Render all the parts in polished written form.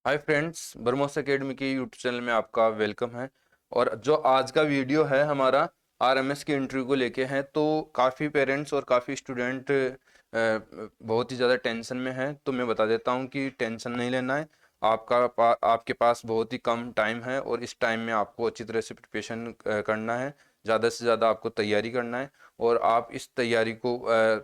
Hi friends, बरमोस academy के YouTube channel में आपका वेलकम है। और जो आज का वीडियो है हमारा आरएमएस के इंटरव्यू को लेके है। तो काफ़ी पेरेंट्स और काफ़ी स्टूडेंट बहुत ही ज़्यादा टेंशन में हैं। तो मैं बता देता हूं कि टेंशन नहीं लेना है। आपके पास बहुत ही कम टाइम है और इस टाइम में आपको अच्छी तरह से प्रिपरेशन करना है। ज़्यादा से ज़्यादा आपको तैयारी करना है और आप इस तैयारी को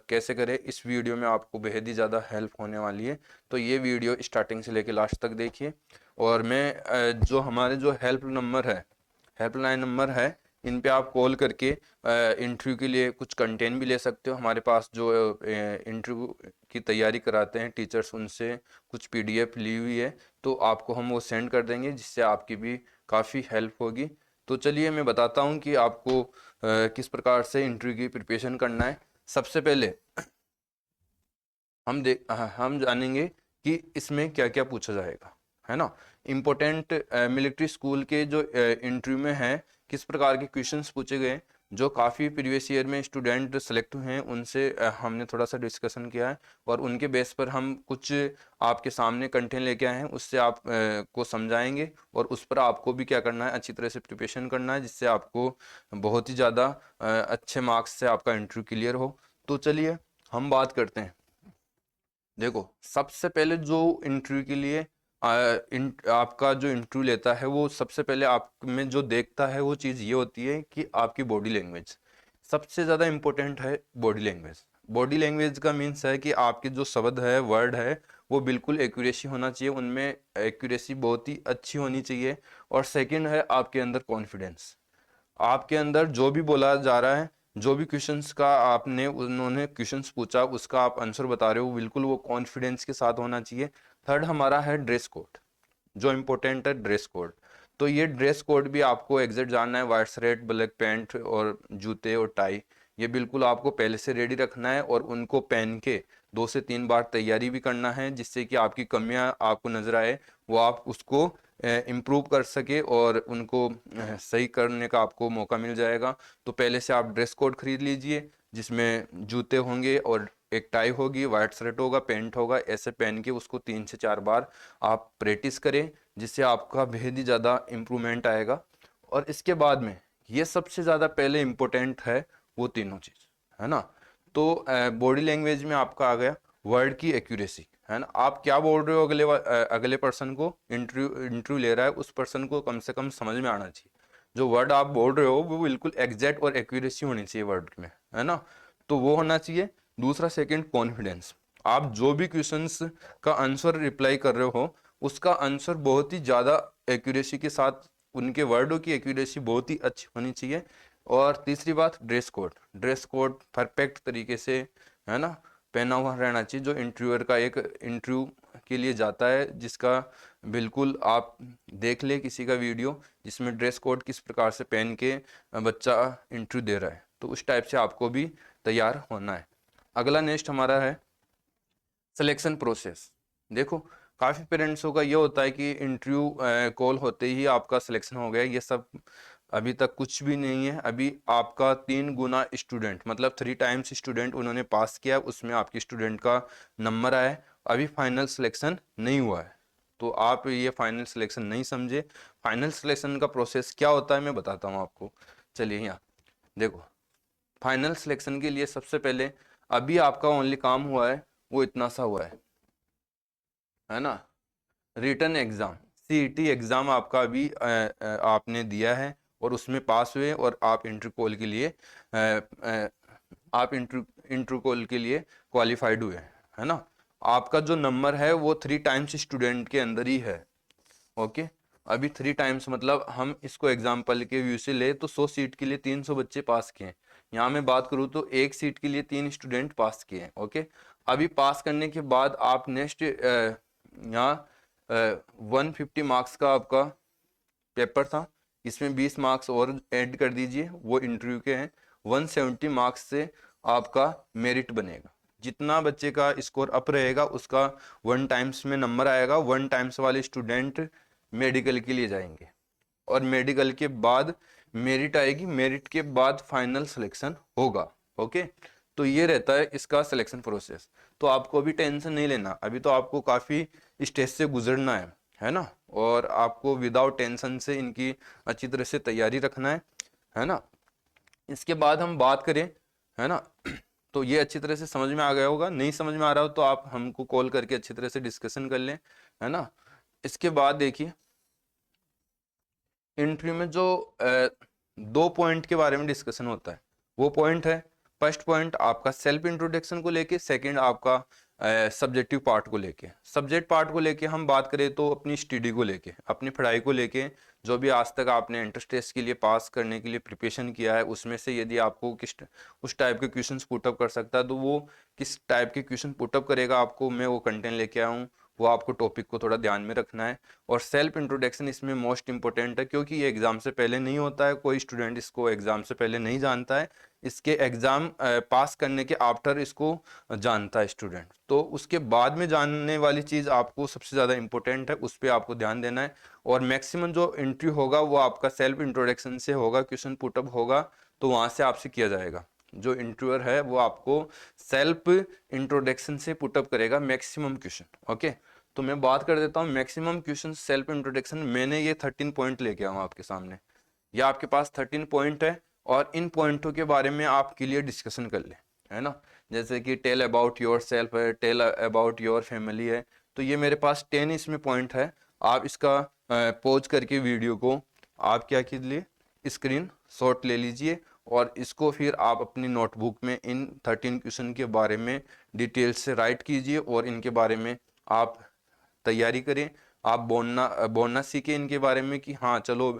कैसे करें, इस वीडियो में आपको बेहद ही ज़्यादा हेल्प होने वाली है। तो ये वीडियो स्टार्टिंग से लेकर लास्ट तक देखिए। और मैं जो हमारे जो हेल्पलाइन नंबर है, इन पे आप कॉल करके इंटरव्यू के लिए कुछ कंटेंट भी ले सकते हो। हमारे पास जो इंटरव्यू की तैयारी कराते हैं टीचर्स, उनसे कुछ पीडीएफ ली हुई है, तो आपको हम वो सेंड कर देंगे, जिससे आपकी भी काफ़ी हेल्प होगी। तो चलिए मैं बताता हूँ कि आपको किस प्रकार से इंटरव्यू की प्रिपरेशन करना है। सबसे पहले हम जानेंगे कि इसमें क्या क्या पूछा जाएगा, है ना। इम्पोर्टेंट मिलिट्री स्कूल के जो इंटरव्यू में है, किस प्रकार के क्वेश्चंस पूछे गए, जो काफ़ी प्रीवियस ईयर में स्टूडेंट सेलेक्ट हुए हैं, उनसे हमने थोड़ा सा डिस्कशन किया है। और उनके बेस पर हम कुछ आपके सामने कंटेंट लेके आए हैं, उससे आप को समझाएंगे और उस पर आपको भी क्या करना है, अच्छी तरह से प्रिपरेशन करना है, जिससे आपको बहुत ही ज़्यादा अच्छे मार्क्स से आपका इंटरव्यू क्लियर हो। तो चलिए हम बात करते हैं। देखो, सबसे पहले जो इंटरव्यू के लिए आपका जो इंटरव्यू लेता है, वो सबसे पहले आप में जो देखता है वो चीज़ ये होती है कि आपकी बॉडी लैंग्वेज सबसे ज़्यादा इम्पोर्टेंट है। बॉडी लैंग्वेज का मीन्स है कि आपके जो शब्द है, वर्ड है, वो बिल्कुल एक्यूरेसी होना चाहिए, उनमें एक्यूरेसी बहुत ही अच्छी होनी चाहिए। और सेकंड है आपके अंदर कॉन्फिडेंस। आपके अंदर जो भी बोला जा रहा है, जो भी क्वेश्चंस का आपने उन्होंने क्वेश्चंस पूछा, उसका आप आंसर बता रहे हो, बिल्कुल वो कॉन्फिडेंस के साथ होना चाहिए। थर्ड हमारा है ड्रेस कोड, जो इम्पोर्टेंट है ड्रेस कोड। तो ये ड्रेस कोड भी आपको एग्जैक्ट जानना है। वाइट शर्ट, ब्लैक पैंट और जूते और टाई, ये बिल्कुल आपको पहले से रेडी रखना है और उनको पहन के 2 से 3 बार तैयारी भी करना है, जिससे कि आपकी कमियां आपको नजर आए, वो आप उसको इम्प्रूव कर सके और उनको सही करने का आपको मौका मिल जाएगा। तो पहले से आप ड्रेस कोड खरीद लीजिए, जिसमें जूते होंगे और एक टाई होगी, वाइट शर्ट होगा, पैंट होगा। ऐसे पहन के उसको 3 से 4 बार आप प्रैक्टिस करें, जिससे आपका बेहद ही ज़्यादा इम्प्रूवमेंट आएगा। और इसके बाद में ये सबसे ज़्यादा पहले इम्पोर्टेंट है, वो तीनों चीज़, है ना। तो बॉडी लैंग्वेज में आपका आ गया वर्ड की एक्यूरेसी, है ना। आप क्या बोल रहे हो, अगले पर्सन को, इंटरव्यू ले रहा है उस पर्सन को कम से कम समझ में आना चाहिए। जो वर्ड आप बोल रहे हो वो बिल्कुल एग्जैक्ट और एक्यूरेसी होनी चाहिए वर्ड में, है ना। तो वो होना चाहिए। दूसरा, सेकंड, कॉन्फिडेंस। आप जो भी क्वेश्चंस का आंसर रिप्लाई कर रहे हो, उसका आंसर बहुत ही ज़्यादा एक्यूरेसी के साथ, उनके वर्डों की एक्यूरेसी बहुत ही अच्छी होनी चाहिए। और तीसरी बात, ड्रेस कोड परफेक्ट तरीके से, है ना, पहना हुआ रहना चाहिए। जो इंटरव्यूअर का एक इंटरव्यू के लिए जाता है, जिसका बिल्कुल आप देख ले किसी का वीडियो, जिसमें ड्रेस कोड किस प्रकार से पहन के बच्चा इंटरव्यू दे रहा है, तो उस टाइप से आपको भी तैयार होना है। अगला नेक्स्ट हमारा है सिलेक्शन प्रोसेस। देखो, काफ़ी पेरेंट्सों का ये होता है कि इंटरव्यू कॉल होते ही आपका सिलेक्शन हो गया। ये सब अभी तक कुछ भी नहीं है। अभी आपका 3 गुना स्टूडेंट, मतलब 3 टाइम्स स्टूडेंट उन्होंने पास किया, उसमें आपकी स्टूडेंट का नंबर आया। अभी फाइनल सिलेक्शन नहीं हुआ है, तो आप ये फाइनल सिलेक्शन नहीं समझे। फाइनल सिलेक्शन का प्रोसेस क्या होता है मैं बताता हूँ आपको। चलिए यहाँ देखो, फाइनल सिलेक्शन के लिए सबसे पहले अभी आपका ओनली काम हुआ है, वो इतना सा हुआ है ना। रिटन एग्जाम, सीईटी एग्जाम आपका अभी आपने दिया है और उसमें पास हुए, और आप इंटरव्यू कॉल के लिए क्वालिफाइड हुए, है ना। आपका जो नंबर है वो 3 टाइम्स स्टूडेंट के अंदर ही है। ओके, अभी 3 टाइम्स मतलब हम इसको एग्जाम्पल के व्यू से ले तो 100 सीट के लिए 300 बच्चे पास किए हैं। यहाँ मैं बात करूँ तो 1 सीट के लिए 3 स्टूडेंट पास किए हैं। ओके, अभी पास करने के बाद आप नेक्स्ट यहाँ 150 मार्क्स का आपका पेपर था, इसमें 20 मार्क्स और ऐड कर दीजिए, वो इंटरव्यू के हैं। 170 मार्क्स से आपका मेरिट बनेगा। जितना बच्चे का स्कोर अप रहेगा, उसका 1 टाइम्स में नंबर आएगा। 1 टाइम्स वाले स्टूडेंट मेडिकल के लिए जाएंगे, और मेडिकल के बाद मेरिट आएगी, मेरिट के बाद फाइनल सिलेक्शन होगा। ओके, तो ये रहता है इसका सिलेक्शन प्रोसेस। तो आपको अभी टेंशन नहीं लेना, अभी तो आपको काफ़ी स्टेज से गुजरना है ना, और आपको विदाउट टेंशन से इनकी अच्छी तरह से तैयारी रखना है ना। इसके बाद हम बात करें, है ना, तो ये अच्छी तरह से समझ में आ गया होगा। नहीं समझ में आ रहा हो तो आप हमको कॉल करके अच्छी तरह से डिस्कशन कर लें, है ना। इसके बाद देखिए, इंटरव्यू में जो 2 पॉइंट के बारे में डिस्कशन होता है, वो पॉइंट है, फर्स्ट पॉइंट आपका सेल्फ इंट्रोडक्शन को लेके, सेकंड आपका सब्जेक्टिव पार्ट को लेके। सब्जेक्ट पार्ट को लेके हम बात करें तो अपनी स्टडी को लेके, अपनी पढ़ाई को लेके, जो भी आज तक आपने एंट्रेंस टेस्ट के लिए पास करने के लिए प्रिपरेशन किया है, उसमें से यदि आपको किस उस टाइप के क्वेश्चंस पुटअप कर सकता है तो वो किस टाइप के क्वेश्चन पुटअप करेगा आपको, मैं वो कंटेंट लेके आया हूँ, वो आपको टॉपिक को थोड़ा ध्यान में रखना है। और सेल्फ इंट्रोडक्शन इसमें मोस्ट इंपॉर्टेंट है, क्योंकि ये एग्जाम से पहले नहीं होता है, कोई स्टूडेंट इसको एग्जाम से पहले नहीं जानता है, इसके एग्जाम पास करने के आफ्टर इसको जानता है स्टूडेंट। तो उसके बाद में जानने वाली चीज़ आपको सबसे ज़्यादा इंपॉर्टेंट है, उस पर आपको ध्यान देना है। और मैक्सिमम जो इंटरव्यू होगा वो आपका सेल्फ इंट्रोडक्शन से होगा, क्वेश्चन पुटअप होगा तो वहाँ से आपसे किया जाएगा। जो इंटरव्यूअर है वो आपको सेल्फ इंट्रोडक्शन से पुटअप करेगा मैक्सिमम क्वेश्चन। ओके, तो मैं बात कर देता हूँ मैक्सिमम क्वेश्चन सेल्फ इंट्रोडक्शन। मैंने ये 13 पॉइंट लेके आया हूँ आपके सामने, या आपके पास 13 पॉइंट है, और इन पॉइंटों के बारे में आप क्लियर डिस्कशन कर लें, है ना। जैसे कि टेल अबाउट योर सेल्फ है, टेल अबाउट योर फैमिली है, तो ये मेरे पास 10 इसमें पॉइंट है। आप इसका पॉज करके वीडियो को आप क्या कीजिए, स्क्रीन शॉट ले लीजिए, और इसको फिर आप अपनी नोटबुक में इन 13 क्वेश्चन के बारे में डिटेल से राइट कीजिए, और इनके बारे में आप तैयारी करें। आप बोलना बोलना सीखें इनके बारे में कि हाँ चलो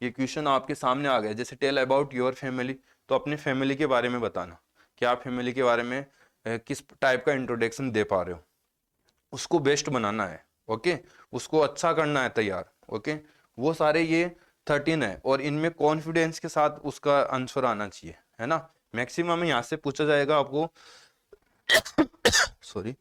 ये क्वेश्चन आपके सामने आ गया। जैसे टेल अबाउट योर फैमिली, तो अपनी फैमिली के बारे में बताना कि आप फैमिली के बारे में किस टाइप का इंट्रोडक्शन दे पा रहे हो, उसको बेस्ट बनाना है। ओके, उसको अच्छा करना है तैयार। ओके, वो सारे ये 13 है, और इनमें कॉन्फिडेंस के साथ उसका आंसर आना चाहिए, है ना। मैक्सिमम यहाँ से पूछा जाएगा आपको सॉरी।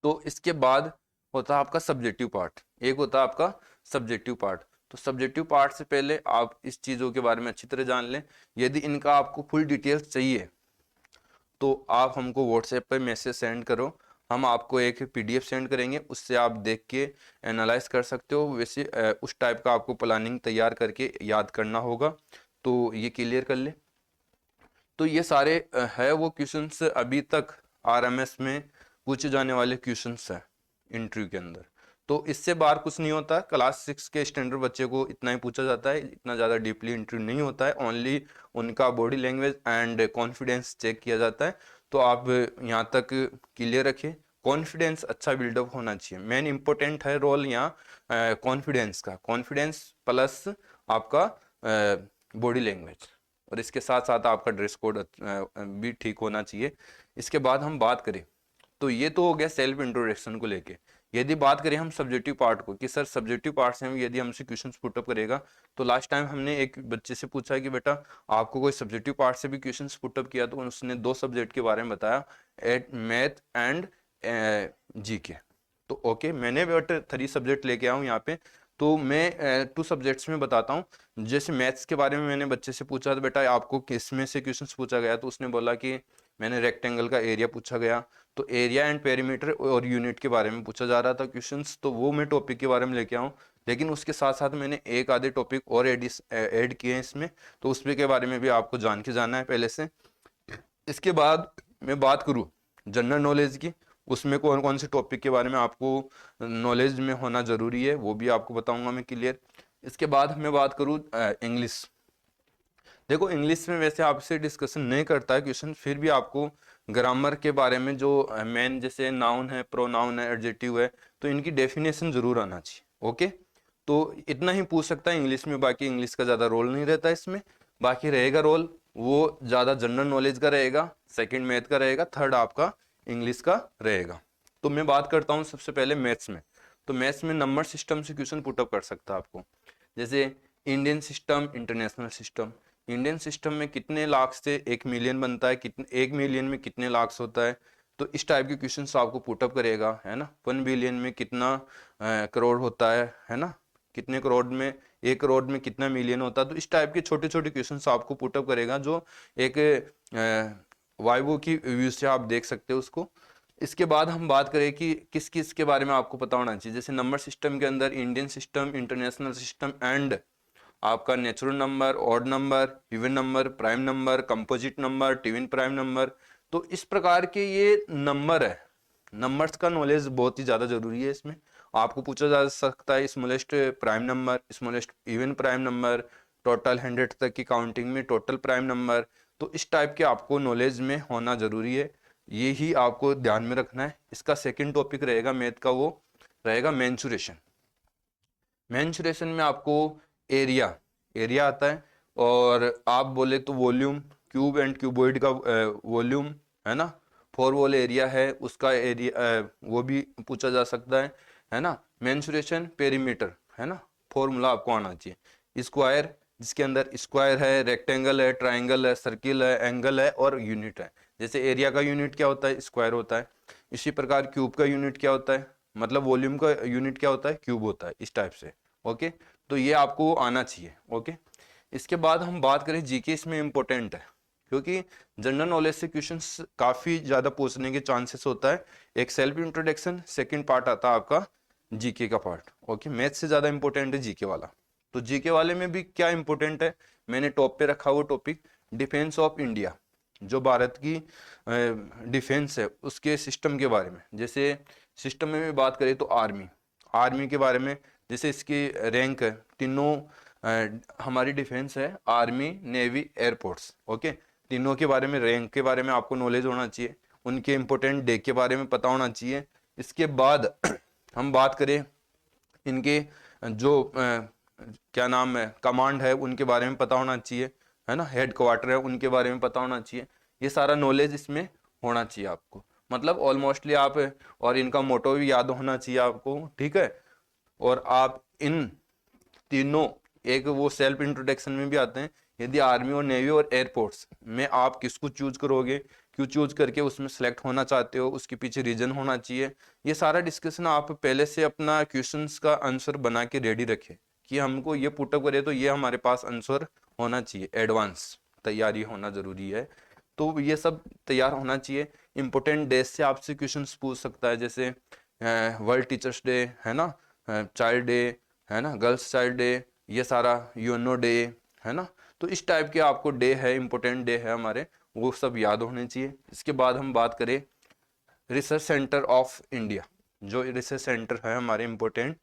तो इसके बाद होता है आपका सब्जेक्टिव पार्ट, एक होता है आपका सब्जेक्टिव पार्ट। तो सब्जेक्टिव पार्ट से पहले आप इस चीज़ों के बारे में अच्छी तरह जान लें। यदि इनका आपको फुल डिटेल्स चाहिए तो आप हमको व्हाट्सएप पर मैसेज सेंड करो, हम आपको एक पीडीएफ सेंड करेंगे, उससे आप देख के एनालाइज कर सकते हो। वैसे उस टाइप का आपको प्लानिंग तैयार करके याद करना होगा, तो ये क्लियर कर ले। तो ये सारे है वो क्वेश्चंस अभी तक आरएमएस में पूछे जाने वाले क्वेश्चंस है इंटरव्यू के अंदर। तो इससे बाहर कुछ नहीं होता। क्लास 6 के स्टैंडर्ड बच्चे को इतना ही पूछा जाता है, इतना ज़्यादा डीपली इंटरव्यू नहीं होता है, ओनली उनका body language and confidence check किया जाता है। तो आप यहाँ तक क्लियर रखिए, कॉन्फिडेंस अच्छा बिल्डअप होना चाहिए। मेन इंपॉर्टेंट है रोल यहाँ कॉन्फिडेंस का, कॉन्फिडेंस प्लस आपका बॉडी लैंग्वेज, और इसके साथ साथ आपका ड्रेस कोड भी ठीक होना चाहिए। इसके बाद हम बात करें तो ये तो हो गया सेल्फ इंट्रोडक्शन को लेके। यदि बात करें हम सब्जेक्टिव पार्ट को, कि सर सब्जेक्टिव पार्ट से हम यदि हमसे क्वेश्चंस पुटअप करेगा, तो लास्ट टाइम हमने एक बच्चे से पूछा कि बेटा आपको कोई सब्जेक्टिव पार्ट से भी क्वेश्चंस पुटअप किया, तो उसने 2 सब्जेक्ट के बारे में बताया, मैथ एंड जीके। तो ओके, मैंने बट 3 सब्जेक्ट लेके आया हूँ यहाँ पे, तो मैं 2 सब्जेक्ट्स में बताता हूँ। जैसे मैथ्स के बारे में मैंने बच्चे से पूछा तो बेटा आपको किस में से क्वेश्चंस पूछा गया, तो उसने बोला कि मैंने रेक्टेंगल का एरिया पूछा गया। तो एरिया एंड पेरीमीटर और यूनिट के बारे में पूछा जा रहा था क्वेश्चंस, तो वो मैं टॉपिक के बारे में लेके आऊँ। लेकिन उसके साथ साथ मैंने एक आधे टॉपिक और ऐड किए हैं इसमें, तो उस के बारे में भी आपको जान के जाना है पहले से। इसके बाद मैं बात करूँ जनरल नॉलेज की, उसमें कौन कौन से टॉपिक के बारे में आपको नॉलेज में होना ज़रूरी है वो भी आपको बताऊंगा मैं क्लियर। इसके बाद मैं बात करूँ इंग्लिश। देखो इंग्लिश में वैसे आपसे डिस्कशन नहीं करता है क्वेश्चन, फिर भी आपको ग्रामर के बारे में जो मेन जैसे नाउन है, प्रोनाउन है, एडजेक्टिव है, तो इनकी डेफिनेशन जरूर आना चाहिए। ओके, तो इतना ही पूछ सकता है इंग्लिश में, बाकी इंग्लिश का ज़्यादा रोल नहीं रहता इसमें। बाकी रहेगा रोल वो ज़्यादा जनरल नॉलेज का रहेगा, सेकंड मैथ का रहेगा, थर्ड आपका इंग्लिश का रहेगा। तो मैं बात करता हूँ सबसे पहले मैथ्स में। तो मैथ्स में नंबर सिस्टम से क्वेश्चन पुटअप कर सकता है आपको, जैसे Indian system, international system. Indian system में कितने लाख से 1 मिलियन बनता है, कितने 1 मिलियन में कितने लाख होता है, तो इस टाइप के क्वेश्चन आपको पुटअप करेगा, है ना। 1 बिलियन में कितना करोड़ होता है ना, कितने करोड़ में 1 करोड़ में कितना मिलियन होता है। तो इस टाइप के छोटे छोटे क्वेश्चन आपको पुटअप करेगा, जो एक वाइवो की व्यू से आप देख सकते हो उसको। इसके बाद हम बात करें कि किस किस के बारे में आपको पता होना चाहिए। जैसे नंबर सिस्टम के अंदर Indian system, international system and आपका natural number, odd number, even number, prime number, composite number, twin prime number. तो इस प्रकार के ये नंबर है, नंबर्स का नॉलेज बहुत ही ज़्यादा जरूरी है। इसमें आपको पूछा जा सकता है smallest prime number, smallest even prime number, total 100 तक की काउंटिंग में टोटल प्राइम नंबर। तो इस टाइप के आपको नॉलेज में होना जरूरी है, ये ही आपको ध्यान में रखना है। इसका सेकंड टॉपिक रहेगा मैथ का, वो रहेगा मेंसुरेशन। मेंसुरेशन में आपको एरिया एरिया आता है, और आप बोले तो वॉल्यूम, क्यूब एंड क्यूबॉइड का वॉल्यूम है ना, फोर वॉल एरिया है उसका एरिया, वो भी पूछा जा सकता है ना। मेंसुरेशन, पेरीमीटर है ना, फॉर्मूला आपको आना चाहिए। स्क्वायर, जिसके अंदर स्क्वायर है, रेक्टेंगल है, ट्राइंगल है, सर्किल है, एंगल है और यूनिट है। जैसे एरिया का यूनिट क्या होता है, स्क्वायर होता है। इसी प्रकार क्यूब का यूनिट क्या होता है, मतलब वॉल्यूम का यूनिट क्या होता है, क्यूब होता है, इस टाइप से। ओके, तो ये आपको आना चाहिए। ओके, इसके बाद हम बात करें जीके, इसमें इंपॉर्टेंट है क्योंकि जनरल नॉलेज से क्वेश्चंस काफी ज्यादा पूछने के चांसेस होता है। एक सेल्फ इंट्रोडक्शन, सेकंड पार्ट आता है आपका जीके का पार्ट। ओके, मैथ से ज्यादा इंपॉर्टेंट है जीके वाला। तो जीके वाले में भी क्या इंपॉर्टेंट है, मैंने टॉप पे रखा हुआ टॉपिक डिफेंस ऑफ इंडिया, जो भारत की डिफेंस है उसके सिस्टम के बारे में। जैसे सिस्टम में बात करें तो आर्मी के बारे में, जैसे इसकी रैंक है तीनों, हमारी डिफेंस है आर्मी, नेवी, एयरफोर्स। ओके, तीनों के बारे में, रैंक के बारे में आपको नॉलेज होना चाहिए, उनके इंपॉर्टेंट डे के बारे में पता होना चाहिए। इसके बाद हम बात करें इनके जो क्या नाम है, कमांड है, उनके बारे में पता होना चाहिए, है ना, हेड क्वार्टर है उनके बारे में पता होना चाहिए। ये सारा नॉलेज इसमें होना चाहिए आपको, मतलब ऑलमोस्टली आप, और इनका मोटो भी याद होना चाहिए आपको, ठीक है। और आप इन तीनों, एक वो सेल्फ इंट्रोडक्शन में भी आते हैं, यदि आर्मी और नेवी और एयरफोर्स में आप किसको चूज करोगे, क्यों चूज करके उसमें सेलेक्ट होना चाहते हो, उसके पीछे रीजन होना चाहिए। ये सारा डिस्कशन आप पहले से अपना क्वेश्चंस का आंसर बना के रेडी रखें कि हमको ये पुटअप करे तो ये हमारे पास आंसर होना चाहिए, एडवांस तैयारी होना जरूरी है। तो ये सब तैयार होना चाहिए। इंपॉर्टेंट डेज से आपसे क्वेश्चंस पूछ सकता है, जैसे वर्ल्ड टीचर्स डे है ना, चाइल्ड डे है ना, गर्ल्स चाइल्ड डे, ये सारा यूएनओ डे है ना। तो इस टाइप के आपको डे है, इंपॉर्टेंट डे है हमारे, वो सब याद होने चाहिए। इसके बाद हम बात करें रिसर्च सेंटर ऑफ इंडिया, जो रिसर्च सेंटर है हमारे इंपॉर्टेंट,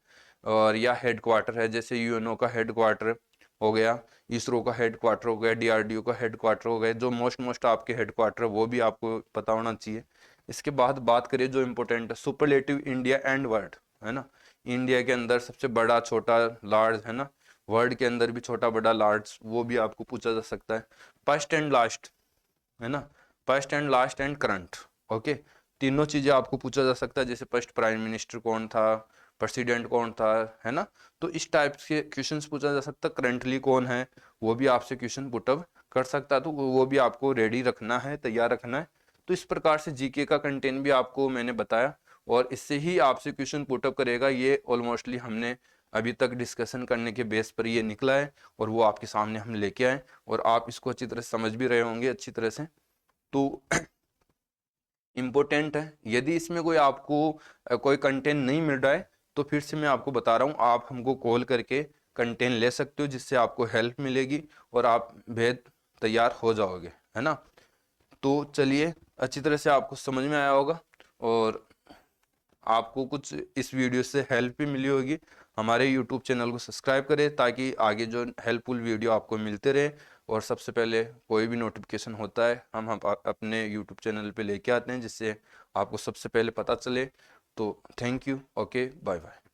और या हेड क्वार्टर है, जैसे यूएनओ का हेड क्वार्टर हो गया, इसरो का हेड क्वार्टर हो गया, डीआरडीओ का हेड क्वार्टर हो गया, जो मोस्ट आपके हेड क्वार्टर वो भी आपको पता होना चाहिए। इसके बाद बात करें जो इंपॉर्टेंट है, सुपरलेटिव इंडिया एंड वर्ल्ड है ना, इंडिया के अंदर सबसे बड़ा, छोटा, लार्ज है ना, वर्ल्ड के अंदर भी छोटा, बड़ा, लार्ज, वो भी आपको पूछा जा सकता है। फर्स्ट एंड लास्ट है ना, first and last and current. Okay, तीनों चीजें आपको पूछा जा सकता है, जैसे फर्स्ट प्राइम मिनिस्टर कौन था, प्रेसिडेंट कौन था, है ना। तो इस टाइप के क्वेश्चंस पूछा जा सकता है। करंटली कौन है, वो भी आपसे क्वेश्चन पुटअप कर सकता है, तो वो भी आपको रेडी रखना है, तैयार रखना है। तो इस प्रकार से जीके का कंटेंट भी आपको मैंने बताया, और इससे ही आपसे क्वेश्चन पुटअप करेगा। ये ऑलमोस्टली हमने अभी तक डिस्कशन करने के बेस पर ये निकला है, और वो आपके सामने हम लेके आए, और आप इसको अच्छी तरह से समझ भी रहे होंगे अच्छी तरह से। तो इम्पोर्टेंट है, यदि इसमें कोई आपको कोई कंटेंट नहीं मिल रहा है, तो फिर से मैं आपको बता रहा हूँ, आप हमको कॉल करके कंटेंट ले सकते हो, जिससे आपको हेल्प मिलेगी और आप भेद तैयार हो जाओगे, है ना। तो चलिए, अच्छी तरह से आपको समझ में आया होगा, और आपको कुछ इस वीडियो से हेल्प भी मिली होगी। हमारे यूट्यूब चैनल को सब्सक्राइब करें ताकि आगे जो हेल्पफुल वीडियो आपको मिलते रहे, और सबसे पहले कोई भी नोटिफिकेशन होता है हम अपने यूट्यूब चैनल पे लेके आते हैं, जिससे आपको सबसे पहले पता चले। तो thank you, okay, bye bye.